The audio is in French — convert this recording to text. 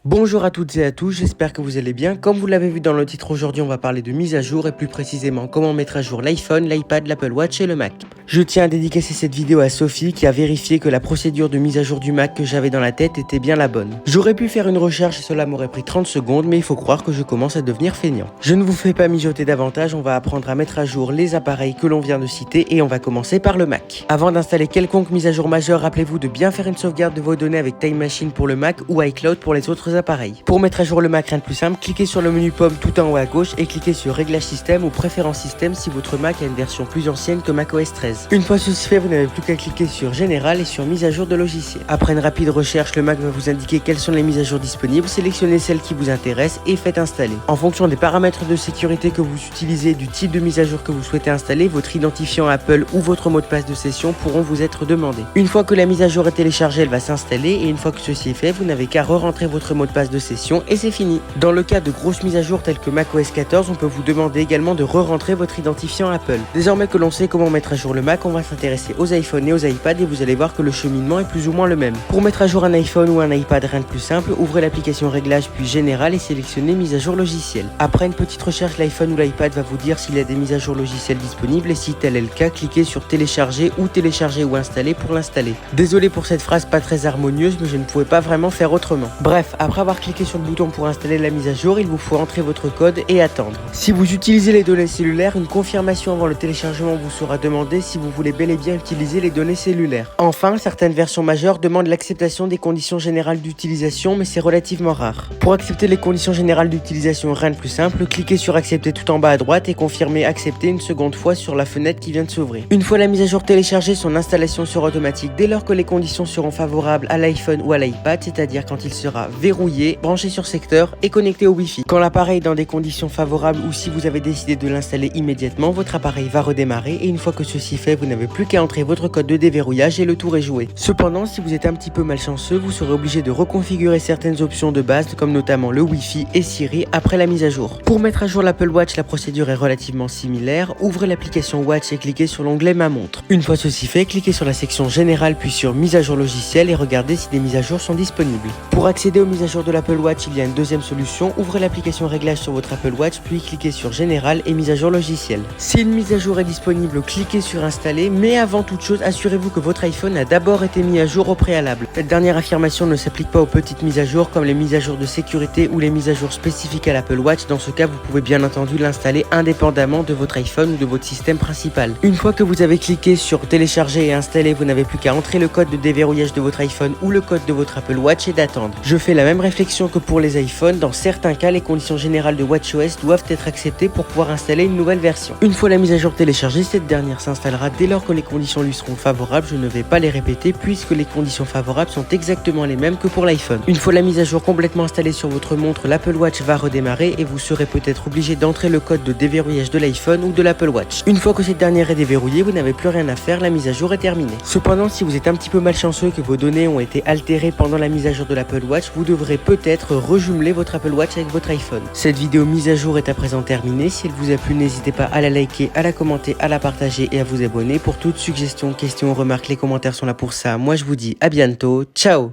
Bonjour à toutes et à tous, j'espère que vous allez bien. Comme vous l'avez vu dans le titre, aujourd'hui on va parler de mise à jour et plus précisément comment mettre à jour l'iPhone, l'iPad, l'Apple Watch et le Mac. Je tiens à dédicacer cette vidéo à Sophie qui a vérifié que la procédure de mise à jour du Mac que j'avais dans la tête était bien la bonne. J'aurais pu faire une recherche et cela m'aurait pris 30 secondes, mais il faut croire que je commence à devenir feignant. Je ne vous fais pas mijoter davantage, on va apprendre à mettre à jour les appareils que l'on vient de citer et on va commencer par le Mac. Avant d'installer quelconque mise à jour majeure, rappelez-vous de bien faire une sauvegarde de vos données avec Time Machine pour le Mac ou iCloud pour les autres appareils. Pour mettre à jour le Mac, rien de plus simple, cliquez sur le menu pomme tout en haut à gauche et cliquez sur Réglages système ou Préférences système si votre Mac a une version plus ancienne que macOS 13. Une fois ceci fait, vous n'avez plus qu'à cliquer sur Général et sur Mise à jour de logiciel. Après une rapide recherche, le Mac va vous indiquer quelles sont les mises à jour disponibles, sélectionnez celle qui vous intéresse et faites installer. En fonction des paramètres de sécurité que vous utilisez, du type de mise à jour que vous souhaitez installer, votre identifiant Apple ou votre mot de passe de session pourront vous être demandés. Une fois que la mise à jour est téléchargée, elle va s'installer et une fois que ceci est fait, vous n'avez qu'à re-rentrer votre mot de passe de session et c'est fini. Dans le cas de grosses mises à jour telles que macOS 14, on peut vous demander également de re-rentrer votre identifiant Apple. Désormais que l'on sait comment mettre à jour le Mac, on va s'intéresser aux iPhones et aux iPads et vous allez voir que le cheminement est plus ou moins le même. Pour mettre à jour un iPhone ou un iPad, rien de plus simple, ouvrez l'application Réglages puis Général et sélectionnez Mise à jour logiciel. Après une petite recherche, l'iPhone ou l'iPad va vous dire s'il y a des mises à jour logicielles disponibles et si tel est le cas, cliquez sur Télécharger ou installer pour l'installer. Désolé pour cette phrase pas très harmonieuse, mais je ne pouvais pas vraiment faire autrement. Bref, après avoir cliqué sur le bouton pour installer la mise à jour, il vous faut entrer votre code et attendre. Si vous utilisez les données cellulaires, une confirmation avant le téléchargement vous sera demandée si vous voulez bel et bien utiliser les données cellulaires. Enfin, certaines versions majeures demandent l'acceptation des conditions générales d'utilisation, mais c'est relativement rare. Pour accepter les conditions générales d'utilisation, rien de plus simple, cliquez sur accepter tout en bas à droite et confirmez accepter une seconde fois sur la fenêtre qui vient de s'ouvrir. Une fois la mise à jour téléchargée, son installation sera automatique dès lors que les conditions seront favorables à l'iPhone ou à l'iPad, c'est-à-dire quand il sera verrouillé, branché sur secteur et connecté au Wi-Fi. Quand l'appareil est dans des conditions favorables ou si vous avez décidé de l'installer immédiatement, votre appareil va redémarrer et une fois que ceci fait, vous n'avez plus qu'à entrer votre code de déverrouillage et le tour est joué. Cependant, si vous êtes un petit peu malchanceux, vous serez obligé de reconfigurer certaines options de base comme notamment le Wi-Fi et Siri après la mise à jour. Pour mettre à jour l'Apple Watch, la procédure est relativement similaire. Ouvrez l'application Watch et cliquez sur l'onglet Ma montre. Une fois ceci fait, cliquez sur la section Générale puis sur Mise à jour logiciel et regardez si des mises à jour sont disponibles. Pour accéder aux mises à jour de l'Apple Watch, il y a une deuxième solution. Ouvrez l'application Réglages sur votre Apple Watch puis cliquez sur Général et Mise à jour logiciel. Si une mise à jour est disponible, cliquez sur Installer, mais avant toute chose, assurez-vous que votre iPhone a d'abord été mis à jour au préalable. Cette dernière affirmation ne s'applique pas aux petites mises à jour comme les mises à jour de sécurité ou les mises à jour spécifiques à l'Apple Watch. Dans ce cas, vous pouvez bien entendu l'installer indépendamment de votre iPhone ou de votre système principal. Une fois que vous avez cliqué sur télécharger et installer, vous n'avez plus qu'à entrer le code de déverrouillage de votre iPhone ou le code de votre Apple Watch et d'attendre. Je fais la même réflexion que pour les iPhones. Dans certains cas, les conditions générales de WatchOS doivent être acceptées pour pouvoir installer une nouvelle version. Une fois la mise à jour téléchargée, cette dernière s'installera dès lors que les conditions lui seront favorables. Je ne vais pas les répéter puisque les conditions favorables sont exactement les mêmes que pour l'iPhone. Une fois la mise à jour complètement installée sur votre montre, l'Apple Watch va redémarrer et vous serez peut-être obligé d'entrer le code de déverrouillage de l'iPhone ou de l'Apple Watch. Une fois que cette dernière est déverrouillée, vous n'avez plus rien à faire, la mise à jour est terminée. Cependant, si vous êtes un petit peu malchanceux que vos données ont été altérées pendant la mise à jour de l'Apple Watch, vous devrez peut-être rejumeler votre Apple Watch avec votre iPhone. Cette vidéo mise à jour est à présent terminée. Si elle vous a plu, n'hésitez pas à la liker, à la commenter, à la partager et à vous abonner. Pour toute suggestion, question, remarque, les commentaires sont là pour ça. Moi je vous dis à bientôt, ciao!